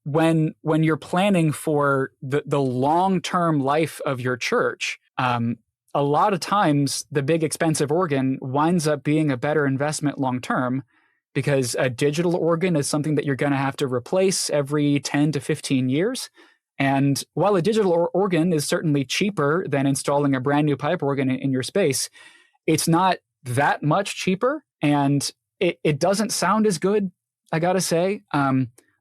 when you're planning for the long-term life of your church, a lot of times the big, expensive organ winds up being a better investment long-term, because a digital organ is something that you're going to have to replace every 10 to 15 years. And while a digital organ is certainly cheaper than installing a brand new pipe organ in your space, it's not that much cheaper, and it doesn't sound as good, I got to say.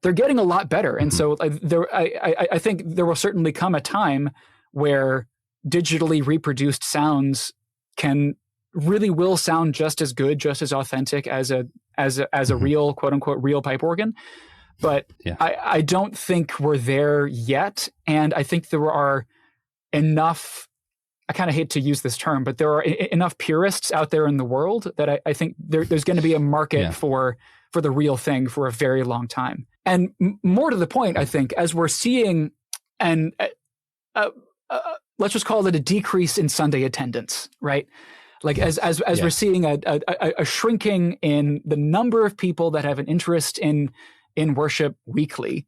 They're getting a lot better. And so I think there will certainly come a time where digitally reproduced sounds will sound just as good, just as authentic as a real, quote unquote, real pipe organ. But I don't think we're there yet. And I think there are enough, I kind of hate to use this term, but there are enough purists out there in the world that I think there's going to be a market for the real thing for a very long time. And more to the point, I think, as we're seeing, and let's just call it a decrease in Sunday attendance, right? Like as we're seeing a shrinking in the number of people that have an interest in worship weekly.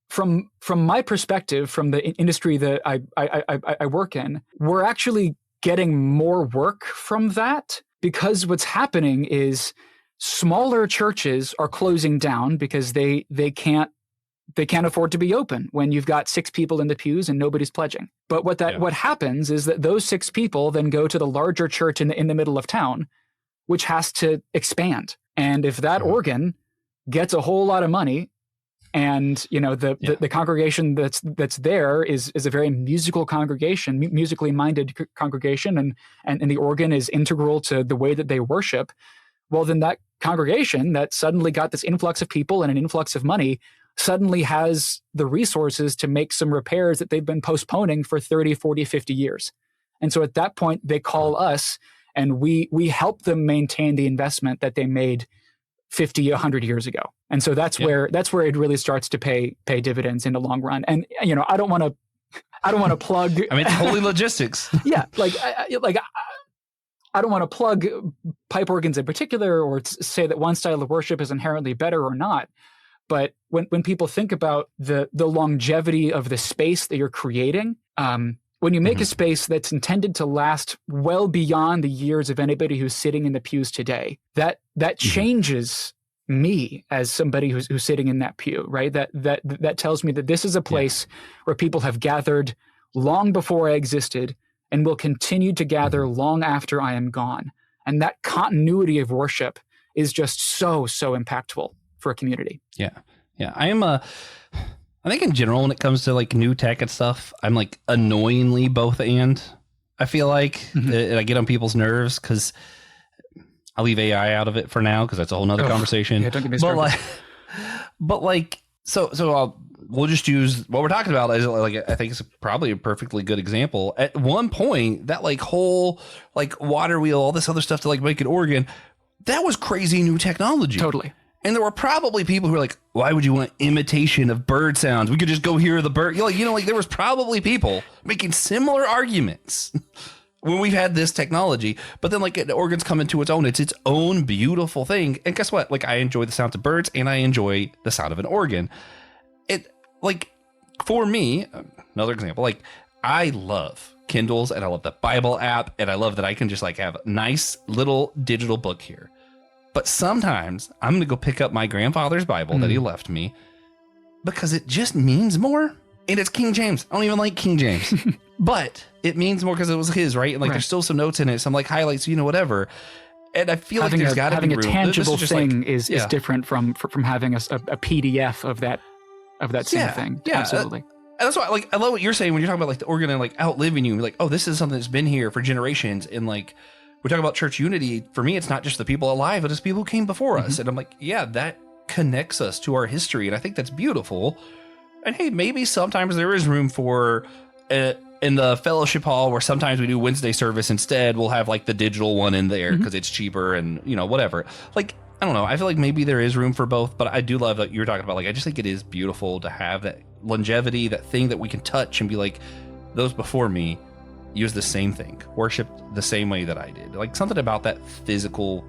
From my perspective, from the industry that I work in, we're actually getting more work from that, because what's happening is smaller churches are closing down because they can't afford to be open when you've got 6 people in the pews and nobody's pledging. But what happens is that those 6 people then go to the larger church in the middle of town, which has to expand. And if that organ gets a whole lot of money, and the congregation that's there is a very musical congregation, musically minded congregation, and the organ is integral to the way that they worship, well, then that congregation that suddenly got this influx of people and an influx of money suddenly has the resources to make some repairs that they've been postponing for 30, 40, 50 years. And so at that point, they call us, and we help them maintain the investment that they made 50, 100 years ago. And so that's where it really starts to pay dividends in the long run. And I don't want to plug. I mean, it's wholly logistics. Yeah, I don't want to plug pipe organs in particular, or say that one style of worship is inherently better or not. But when people think about the longevity of the space that you're creating, when you make a space that's intended to last well beyond the years of anybody who's sitting in the pews today, that changes me as somebody who's sitting in that pew, right? That tells me that this is a place where people have gathered long before I existed and will continue to gather long after I am gone. And that continuity of worship is just so impactful for a community. Yeah. I think in general, when it comes to like new tech and stuff, I'm like annoyingly both and. I feel like I get on people's nerves because I'll leave AI out of it for now because that's a whole nother conversation. Yeah, don't get me started. We'll just use what we're talking about as like I think it's probably a perfectly good example. At one point, that like whole like water wheel, all this other stuff to like make an organ, that was crazy new technology. Totally. And there were probably people who were like, why would you want imitation of bird sounds? We could just go hear the bird. Like there was probably people making similar arguments when we've had this technology. But then like the organ's come into its own. It's its own beautiful thing. And guess what? Like I enjoy the sounds of birds and I enjoy the sound of an organ. It like for me, another example, like I love Kindles and I love the Bible app. And I love that I can just like have a nice little digital book here. But sometimes I'm going to go pick up my grandfather's Bible that he left me because it just means more. And it's King James. I don't even like King James, but it means more because it was his, right? And like there's still some notes in it, some like highlights, whatever. And I feel like there's got to be room. Having a tangible thing is different from having a PDF of that same thing. Yeah, absolutely. And that's why like I love what you're saying when you're talking about like the organ and like outliving you. Like, oh, this is something that's been here for generations, and like. We're talking about church unity. For me, it's not just the people alive, but it's people who came before us. And I'm like, yeah, that connects us to our history. And I think that's beautiful. And hey, maybe sometimes there is room for an in the fellowship hall, where sometimes we do Wednesday service instead, we'll have like the digital one in there because it's cheaper and, you know, whatever. Like, I don't know. I feel like maybe there is room for both, but I do love that you're talking about, like, I just think it is beautiful to have that longevity, that thing that we can touch and be like, those before me use the same thing, worshiped the same way that I did. Like, something about that physical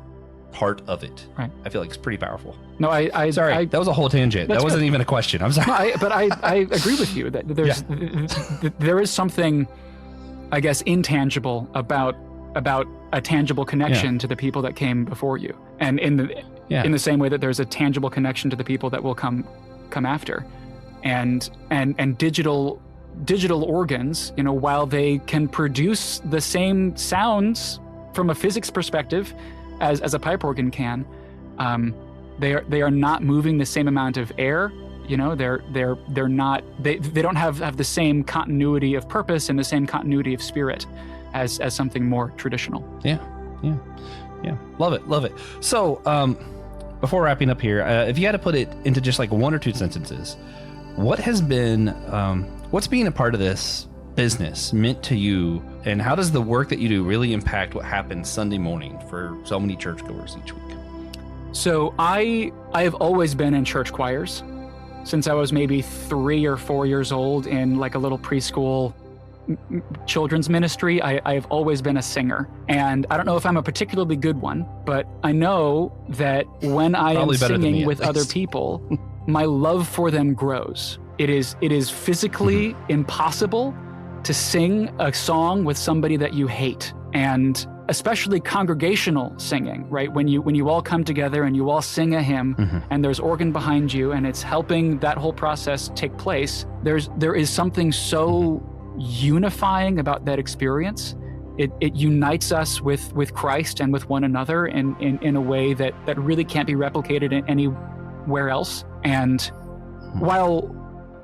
part of it, right, I feel like it's pretty powerful. No, sorry, that was a whole tangent. That wasn't even a question. I'm sorry. No, but I agree with you that there is something, I guess, intangible about a tangible connection to the people that came before you, and in the same way that there's a tangible connection to the people that will come after, and digital organs, you know, while they can produce the same sounds from a physics perspective as a pipe organ can, they are not moving the same amount of air. You know, they're not, they don't have the same continuity of purpose and the same continuity of spirit as something more traditional. Yeah. Love it. So, before wrapping up here, if you had to put it into just like one or two sentences, what has been, what's being a part of this business meant to you, and how does the work that you do really impact what happens Sunday morning for so many churchgoers each week? So I have always been in church choirs since I was maybe 3 or 4 years old, in like a little preschool children's ministry. I have always been a singer, and I don't know if I'm a particularly good one, but I know that when I am singing with other people, my love for them grows. It is physically impossible to sing a song with somebody that you hate, and especially congregational singing, right? When you all come together and you all sing a hymn, and there's organ behind you, and it's helping that whole process take place. There is something so unifying about that experience. It unites us with Christ and with one another in a way that really can't be replicated anywhere else. And while,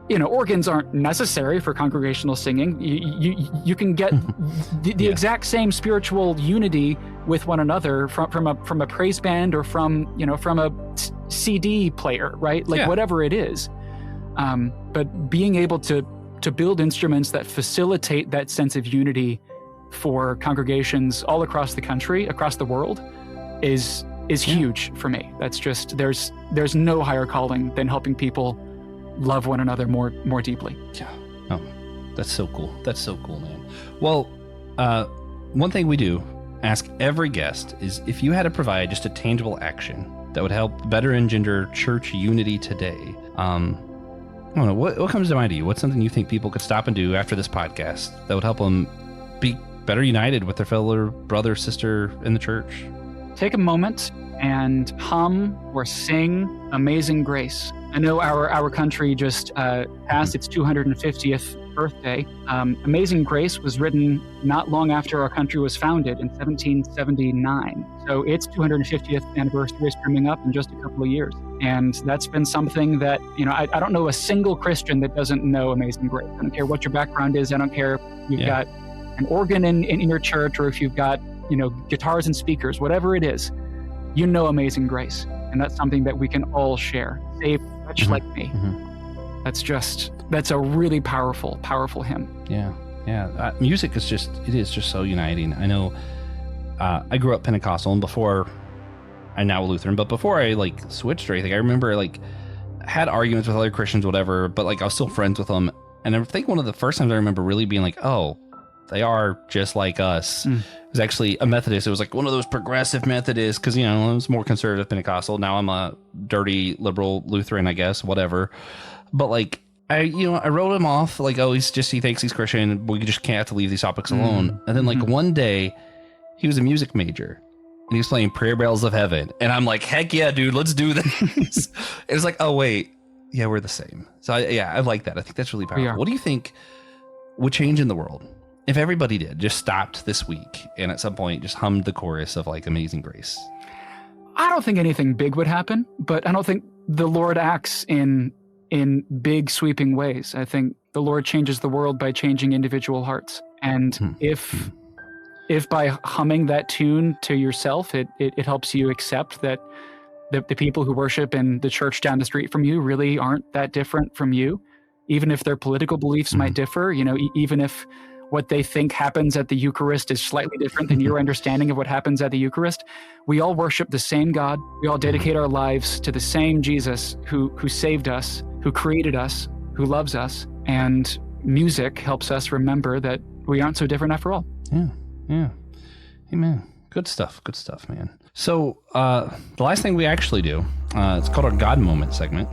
you know, organs aren't necessary for congregational singing, you can get the exact same spiritual unity with one another from a praise band or from a CD player, right? Like whatever it is. But being able to build instruments that facilitate that sense of unity for congregations all across the country, across the world, is huge for me. That's just, there's no higher calling than helping people love one another more deeply. Yeah. Oh, that's so cool. That's so cool, man. Well, one thing we do ask every guest is, if you had to provide just a tangible action that would help better engender church unity today, I don't know, what comes to mind to you? What's something you think people could stop and do after this podcast that would help them be better united with their fellow brother, sister in the church? Take a moment and hum or sing Amazing Grace. I know our country just passed its 250th birthday. Amazing Grace was written not long after our country was founded in 1779. So its 250th anniversary is coming up in just a couple of years. And that's been something that, you know, I don't know a single Christian that doesn't know Amazing Grace. I don't care what your background is. I don't care if you've got an organ in your church, or if you've got, you know, guitars and speakers, whatever it is, you know Amazing Grace. And that's something that we can all share. Save much like me. That's a really powerful hymn. Yeah. Music is just so uniting. I know I grew up Pentecostal, and before, I'm now a Lutheran, but before I like switched or anything, I remember like had arguments with other Christians, whatever, but like I was still friends with them. And I think one of the first times I remember really being like, oh, they are just like us. It was actually a Methodist. It was like one of those progressive Methodists, because, you know, I was more conservative Pentecostal. Now I'm a dirty liberal Lutheran, I guess, whatever. But like, I wrote him off like, oh, he thinks he's Christian. We just can't have to leave these topics alone. And then like one day, he was a music major, and he was playing Prayer Bells of Heaven. And I'm like, heck yeah, dude, let's do this. It's like, oh, wait. Yeah, we're the same. So I like that. I think that's really powerful. What do you think would change in the world if everybody just stopped this week and at some point just hummed the chorus of like Amazing Grace? I don't think anything big would happen, but I don't think the Lord acts in big sweeping ways. I think the Lord changes the world by changing individual hearts. And if by humming that tune to yourself, it helps you accept that the people who worship in the church down the street from you really aren't that different from you, even if their political beliefs might differ, you know, even if what they think happens at the Eucharist is slightly different than your understanding of what happens at the Eucharist. We all worship the same God. We all dedicate our lives to the same Jesus who saved us, who created us, who loves us. And music helps us remember that we aren't so different after all. Yeah. Amen. Good stuff, man. So the last thing we actually do, it's called our God Moment segment.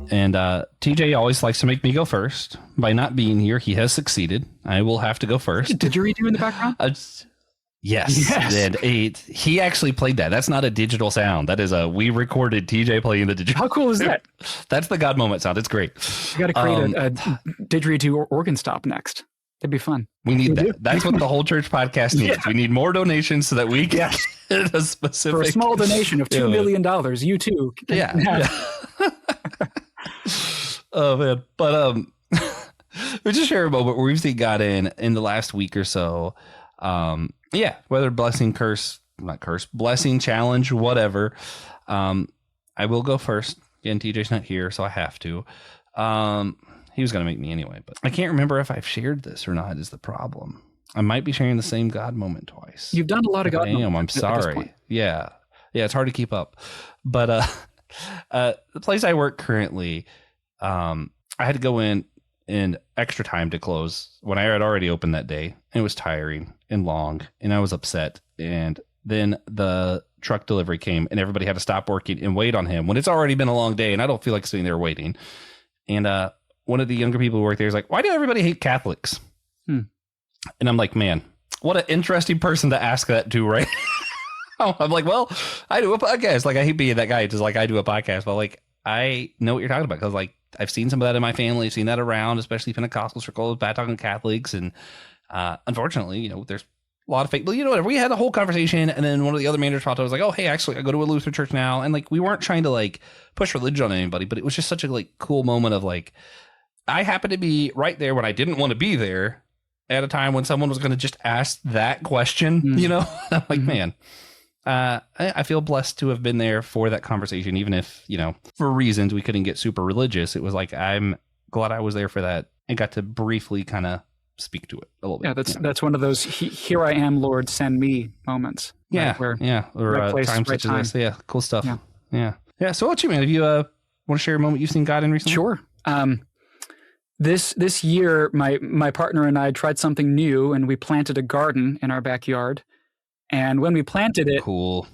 And TJ always likes to make me go first. By not being here, he has succeeded. I will have to go first. Did you redo in the background? Yes. And he actually played that. That's not a digital sound. That is we recorded TJ playing the digital. How cool is that? That's the God Moment sound. It's great. You got to create a didgeridoo organ stop next. That'd be fun. We need that. That's what the whole church podcast needs. Yeah. We need more donations so that we can get a specific... For a small donation of $2 million, you too. Oh, man. But we just share a moment where we've seen God in the last week or so. Whether blessing, blessing, challenge, whatever. I will go first. Again, TJ's not here, so I have to. He was going to make me anyway, but I can't remember if I've shared this or not is the problem. I might be sharing the same God moment twice. You've done a lot of God moments. I'm sorry. Yeah, it's hard to keep up. But the place I work currently, I had to go in extra time to close when I had already opened that day. It was tiring and long, and I was upset. And then the truck delivery came, and everybody had to stop working and wait on him when it's already been a long day, and I don't feel like sitting there waiting. And one of the younger people who work there is like, "Why do everybody hate Catholics?" And I'm like, man, what an interesting person to ask that to, right? I'm like, well, I do a podcast. Like, I hate being that guy. Just like I do a podcast, but like, I know what you're talking about because like I've seen some of that in my family. I've seen that around, especially Pentecostal circles, bad talking Catholics, and unfortunately, there's a lot of fake. But whatever. We had a whole conversation, and then one of the other managers talked. I was like, oh, hey, actually, I go to a Lutheran church now, and like we weren't trying to like push religion on anybody, but it was just such a like cool moment of like. I happened to be right there when I didn't want to be there at a time when someone was going to just ask that question, I'm like, man, I feel blessed to have been there for that conversation, even if, for reasons we couldn't get super religious. It was like, I'm glad I was there for that and got to briefly kind of speak to it a little bit. Yeah, that's one of those here I am, Lord, send me moments. Yeah. Right, or right place, times right such as this. Yeah. Cool stuff. Yeah. So what you, man? Have you want to share a moment you've seen God in recently? Sure. This year, my partner and I tried something new, and we planted a garden in our backyard. And when we planted it, cool.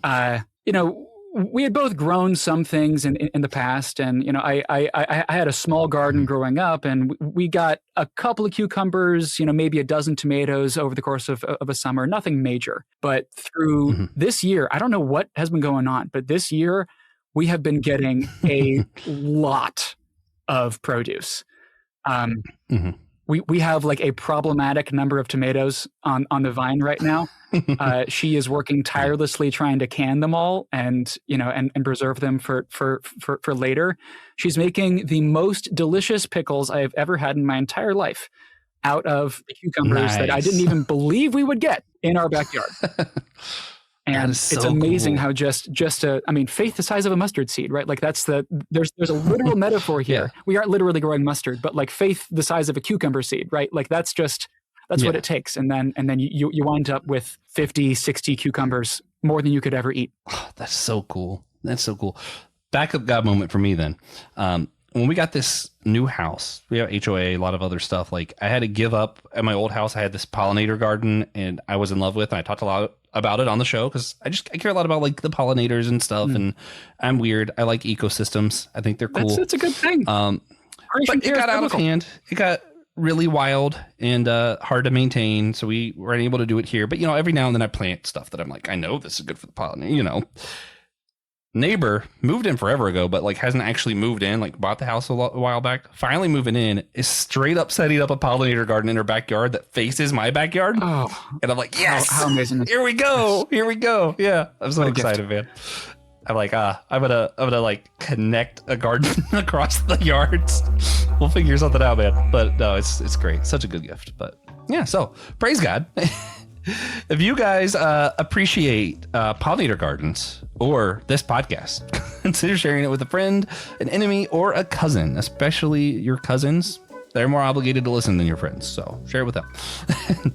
We had both grown some things in the past, and I had a small garden growing up, and we got a couple of cucumbers, maybe a dozen tomatoes over the course of a summer. Nothing major, but through this year, I don't know what has been going on, but this year we have been getting a lot of produce. We have like a problematic number of tomatoes on the vine right now. She is working tirelessly trying to can them all and preserve them for later. She's making the most delicious pickles I have ever had in my entire life out of the cucumbers that I didn't even believe we would get in our backyard. And it's amazing how just faith the size of a mustard seed, right? Like there's a literal metaphor here. Yeah. We aren't literally growing mustard, but like faith the size of a cucumber seed, right? Like that's what it takes. And then you wind up with 50, 60 cucumbers, more than you could ever eat. Oh, that's so cool. Backup God moment for me then. When we got this new house, we have HOA, a lot of other stuff. Like I had to give up at my old house. I had this pollinator garden and I was in love with, and I talked a lot about it on the show because I care a lot about like the pollinators and stuff. And I'm weird. I like ecosystems. I think they're cool. That's a good thing. But it got out of hand. It got really wild and hard to maintain. So we weren't able to do it here. But every now and then I plant stuff that I'm like, I know this is good for the pollinator, Neighbor moved in forever ago, but like hasn't actually moved in, like bought the house a while back. Finally moving in is straight up setting up a pollinator garden in her backyard that faces my backyard. Oh, and I'm like, yes, how amazing. Here we go. Yeah. I'm so excited, man. I'm like, I'm gonna like connect a garden across the yards. We'll figure something out, man. But no, it's great. Such a good gift. But yeah, so praise God. If you guys appreciate pollinator gardens or this podcast, consider sharing it with a friend, an enemy, or a cousin, especially your cousins. they're more obligated to listen than your friends. So share it with them.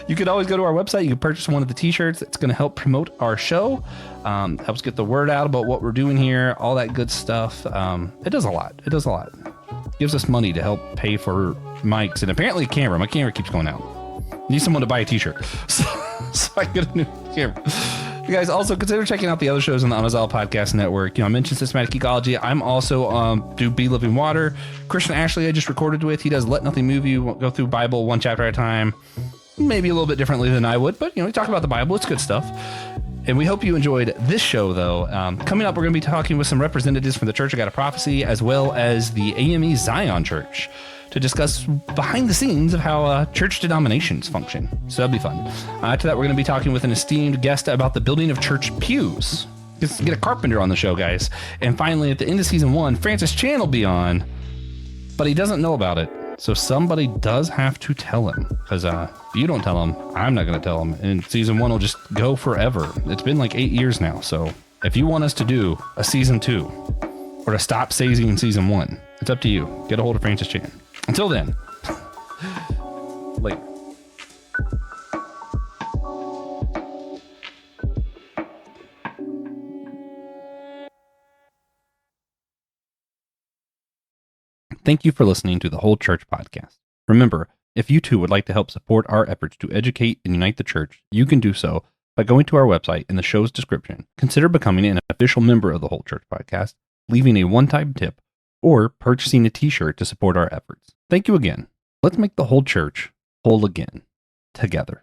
You can always go to our website. You can purchase one of the t-shirts. It's going to help promote our show. Helps get the word out about what we're doing here, all that good stuff. It does a lot. It does a lot. Gives us money to help pay for mics and apparently a camera. My camera keeps going out. Need someone to buy a t-shirt. So I get a new camera. You guys also consider checking out the other shows on the Unresolved Podcast Network. I mentioned Systematic Ecology. I'm also do Be Living Water. Christian Ashley I just recorded with. He does Let Nothing Move You. Go through Bible one chapter at a time. Maybe a little bit differently than I would, but we talk about the Bible. It's good stuff. And we hope you enjoyed this show, though. Coming up, we're going to be talking with some representatives from the Church of God of Prophecy, as well as the AME Zion Church, to discuss behind the scenes of how church denominations function. So that'll be fun. To that, we're going to be talking with an esteemed guest about the building of church pews. Let's get a carpenter on the show, guys. And finally, at the end of season 1, Francis Chan will be on, but he doesn't know about it. So somebody does have to tell him, because if you don't tell him, I'm not going to tell him. And season 1 will just go forever. It's been like 8 years now. So if you want us to do a season 2 or to stop saying season 1, it's up to you. Get a hold of Francis Chan. Until then, later. Thank you for listening to the Whole Church Podcast. Remember, if you too would like to help support our efforts to educate and unite the church, you can do so by going to our website in the show's description. Consider becoming an official member of the Whole Church Podcast, leaving a one-time tip, or purchasing a t-shirt to support our efforts. Thank you again. Let's make the whole church whole again, together.